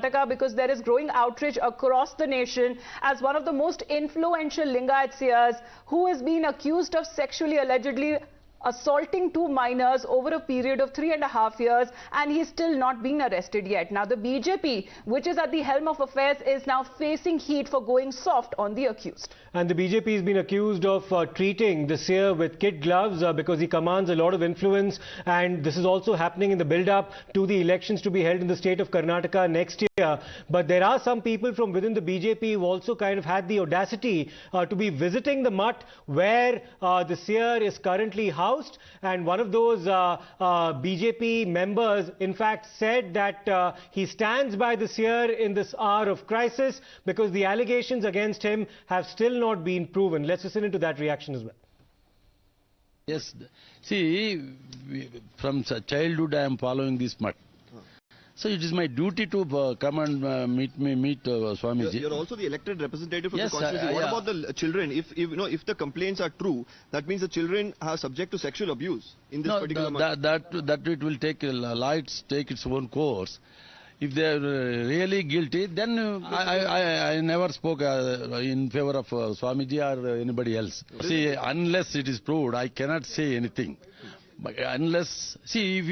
Karnataka because there is growing outrage across the nation as one of the most influential Lingayat seers who is being accused of sexually allegedly assaulting two minors over a period of 3.5 years, and he's still not been arrested yet. Now the BJP, which is at the helm of affairs, is now facing heat for going soft on the accused. And the BJP has been accused of treating the seer with kid gloves because he commands a lot of influence, and this is also happening in the build-up to the elections to be held in the state of Karnataka next year. But there are some people from within the BJP who also kind of had the audacity to be visiting the mutt where the seer is currently housed. And one of those BJP members, in fact, said that he stands by the seer in this hour of crisis because the allegations against him have still not been proven. Let's listen into that reaction as well. Yes, see, from childhood I am following this mutt. So it is my duty to come and meet Swamiji. You're also the elected representative of yes, the constituency. What yeah. about the children? If the complaints are true, that means the children are subject to sexual abuse in this particular month. That it will take take its own course. If they are really guilty, then I never spoke in favor of Swamiji or anybody else. See, unless it is proved, I cannot say anything. But unless, see, if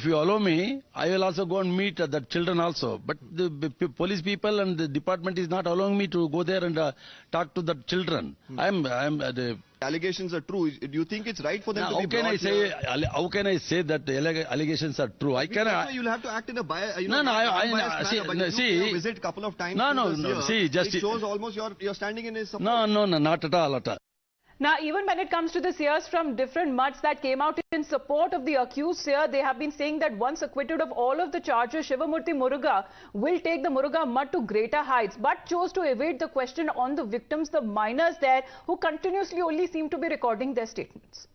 you allow me, I will also go and meet the children also. But the police people and the department is not allowing me to go there and talk to the children. The allegations are true. Do you think it's right for them now, to be brought here? How can I say that the allegations are true? I cannot. You'll have to act in a biased, see, visit a couple of times. No. See, just it shows almost you're standing in his support. No, not at all. Now, even when it comes to the seers from different mutts that came out in support of the accused seer, they have been saying that once acquitted of all of the charges, Shivamurthy Muruga will take the Muruga mutt to greater heights, but chose to evade the question on the victims, the minors there, who continuously only seem to be recording their statements.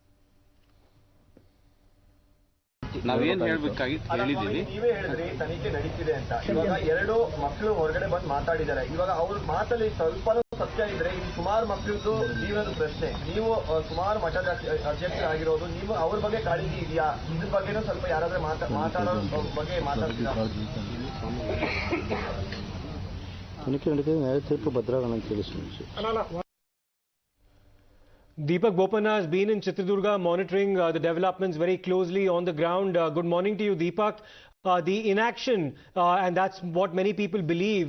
ನಾವೇನ್ ಹೇಳ್ಬೇಕಾಗಿತ್ತು ಹೇಳಿದೀವಿ. ನೀವೇ ಹೇಳಿದ್ರಿ ತನಿಖೆ ನಡೀತಿದೆ ಅಂತ. ಇವಾಗ ಎರಡು ಮಕ್ಕಳು ಹೊರಗಡೆ ಬಂದು ಮಾತಾಡಿದ್ದಾರೆ. ಇವಾಗ ಅವ್ರ ಮಾತಲ್ಲಿ ಸ್ವಲ್ಪನೂ ಸತ್ಯ ಇದ್ರೆ ಈ ಸುಮಾರು ಮಕ್ಕಳದ್ದು ಜೀವನದ ಪ್ರಶ್ನೆ. ನೀವು ಸುಮಾರು ಮಠದ ಅಧ್ಯಕ್ಷ ಆಗಿರೋದು, ನೀವು ಅವ್ರ ಬಗ್ಗೆ ಕಾಳಜಿ ಇದೆಯಾ? ಇದ್ರ ಬಗ್ಗೆನೂ ಸ್ವಲ್ಪ ಯಾರಾದ್ರೂ ಮಾತಾಡೋ ಬಗ್ಗೆ ಮಾತಾಡ್ತೀರಾ? ತನಿಖೆ ನಡೀತಿದೆ, ನ್ಯಾಯ ತೀರ್ಪು ಭದ್ರಾಗಣ ಅಂತ ತಿಳಿಸಿ. Deepak Bopanna has been in Chitradurga monitoring the developments very closely on the ground. Good morning to you, Deepak. The inaction, and that's what many people believe,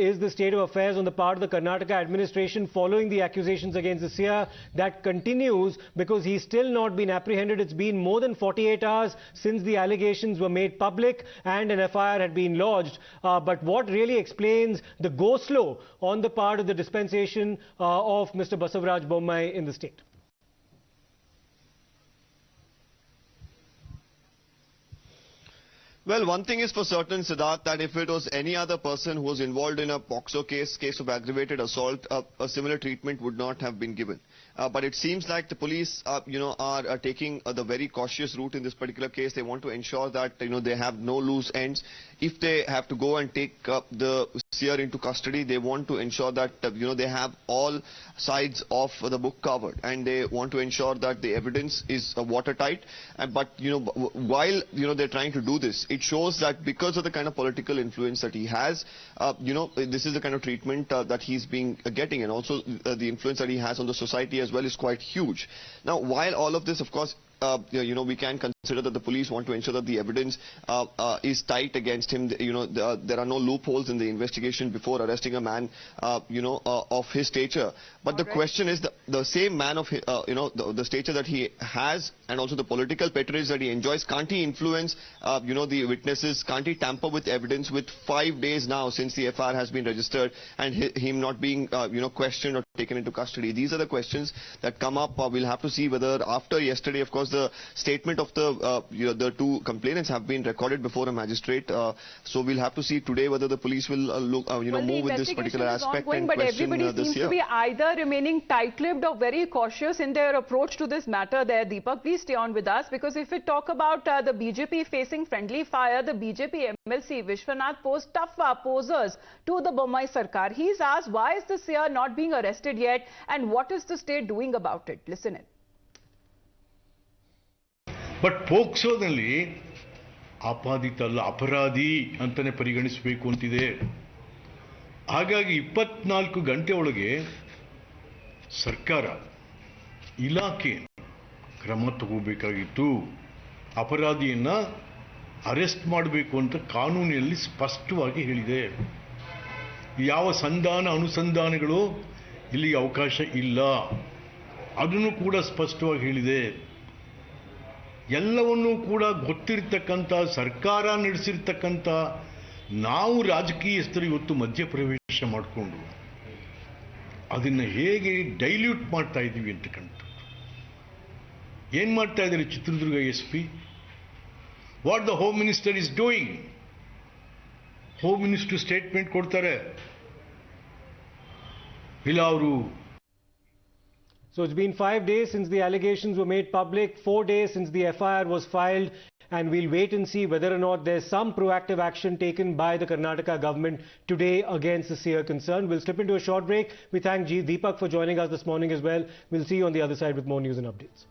is the state of affairs on the part of the Karnataka administration following the accusations against the seer. That continues because he's still not been apprehended. It's been more than 48 hours since the allegations were made public and an FIR had been lodged. But what really explains the go-slow on the part of the dispensation of Mr. Basavaraj Bommai in the state? Well, one thing is for certain, Siddharth, that if it was any other person who was involved in a POCSO case of aggravated assault, a similar treatment would not have been given. But it seems like the police, are taking the very cautious route in this particular case. They want to ensure that, they have no loose ends. If they have to go and take the seer into custody, they want to ensure that, they have all sides of the book covered. And they want to ensure that the evidence is watertight. But, while, they're trying to do this, it shows that because of the kind of political influence that he has, this is the kind of treatment that he's being getting. And also the influence that he has on the society as well is quite huge. Now, while all of this, of course, we can consider that the police want to ensure that the evidence is tight against him. There are no loopholes in the investigation before arresting a man, of his stature. But the question is, the same man of, the stature that he has and also the political patronage that he enjoys, can't he influence, the witnesses? Can't he tamper with evidence with 5 days now since the FIR has been registered and him not being, questioned or taken into custody? These are the questions that come up. We'll have to see whether after yesterday, of course, the statement of the two complainants have been recorded before a magistrate. So we'll have to see today whether the police will move with this particular aspect and but question everybody seems to be either remaining tight-lipped or very cautious in their approach to this matter there. Deepak, please stay on with us, because if we talk about the BJP facing friendly fire, the BJP MLC Vishwanath posed tough posers to the Bommai Sarkar. He's asked, why is the seer not being arrested yet and what is the state doing about it? Listen in. But ಪೋಕ್ಸೋದಲ್ಲಿ ಆಪಾದಿತ ಅಲ್ಲ, ಅಪರಾಧಿ ಅಂತಲೇ ಪರಿಗಣಿಸಬೇಕು ಅಂತಿದೆ. ಹಾಗಾಗಿ 24 ಗಂಟೆ ಒಳಗೆ ಸರ್ಕಾರ ಇಲಾಖೆ ಕ್ರಮ ತಗೋಬೇಕಾಗಿತ್ತು. ಅಪರಾಧಿಯನ್ನ ಅರೆಸ್ಟ್ ಮಾಡಬೇಕು ಅಂತ ಕಾನೂನಿನಲ್ಲಿ ಸ್ಪಷ್ಟವಾಗಿ ಹೇಳಿದೆ. ಯಾವ ಸಂಧಾನ ಅನುಸಂಧಾನಗಳು ಇಲ್ಲಿ ಅವಕಾಶ ಇಲ್ಲ, ಅದನ್ನು ಕೂಡ ಸ್ಪಷ್ಟವಾಗಿ ಹೇಳಿದೆ. ಎಲ್ಲವನ್ನೂ ಕೂಡ ಗೊತ್ತಿರ್ತಕ್ಕಂಥ ಸರ್ಕಾರ ನಡೆಸಿರ್ತಕ್ಕಂಥ ನಾವು ರಾಜಕೀಯಸ್ಥರು ಇವತ್ತು ಮಧ್ಯಪ್ರವೇಶ ಮಾಡಿಕೊಂಡು ಅದನ್ನು ಹೇಗೆ ಡೈಲ್ಯೂಟ್ ಮಾಡ್ತಾ ಇದ್ದೀವಿ ಅಂತಕ್ಕಂಥದ್ದು. ಏನು ಮಾಡ್ತಾ ಇದ್ದಾರೆ Chitradurga SP? What the home minister is doing? Home minister statement ಕೊಡ್ತಾರೆ, ಇಲ್ಲ ಅವರು. So it's been 5 days since the allegations were made public, 4 days since the FIR was filed, and we'll wait and see whether or not there's some proactive action taken by the Karnataka government today against the Seer concern. We'll slip into a short break. We thank Deepak for joining us this morning as well. We'll see you on the other side with more news and updates.